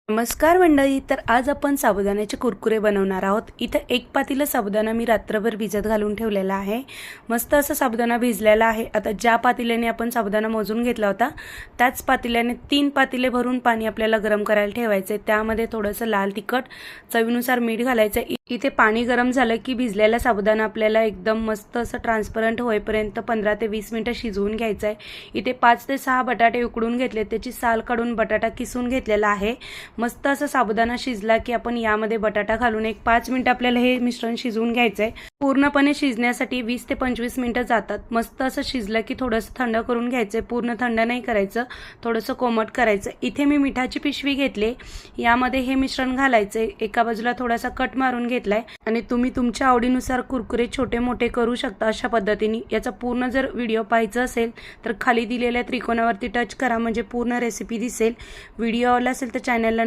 नमस्कार मंडळी. तर आज आपण साबुदाण्याचे कुरकुरे बनवणार आहोत. इथं एक पातेलं साबुदाणा मी रात्रभर भिजत घालून ठेवलेला आहे. मस्त असं साबुदाणा भिजलेला आहे. आता ज्या पातेल्याने आपण साबुदाणा मोजून घेतला होता त्याच पातेल्याने 3 पातेले भरून पाणी आपल्याला गरम करायला ठेवायचे. त्यामध्ये थोडंसं लाल तिखट, चवीनुसार मीठ घालायचं. इथे पाणी गरम झालं की भिजलेला साबुदाणा आपल्याला एकदम मस्त असं ट्रान्सपरंट होईपर्यंत 15 ते 20 मिनिटं शिजवून घ्यायचं आहे. इथे 5 ते 6 बटाटे उकडून घेतले, त्याची साल काढून बटाटा किसून घेतलेला आहे. मस्त असं साबुदाणा शिजला की आपण यामध्ये बटाटा घालून एक 5 मिनिटं आपल्याला हे मिश्रण शिजवून घ्यायचंय. पूर्णपणे शिजण्यासाठी 20 ते 25 मिनिटं जातात. मस्त असं शिजलं की थोडंसं थंड करून घ्यायचंय. पूर्ण थंड नाही करायचं, थोडंसं कोमट करायचं. इथे मी मिठाची पिशवी घेतली, यामध्ये हे मिश्रण घालायचंय. एका बाजूला थोडासा कट मारून घेतलाय आणि तुम्ही तुमच्या आवडीनुसार कुरकुरे छोटे मोठे करू शकता अशा पद्धतीने. याचा पूर्ण जर व्हिडिओ पाहायचा असेल तर खाली दिलेल्या त्रिकोणावरती टच करा, म्हणजे पूर्ण रेसिपी दिसेल. व्हिडिओ आवडला असेल तर चॅनलला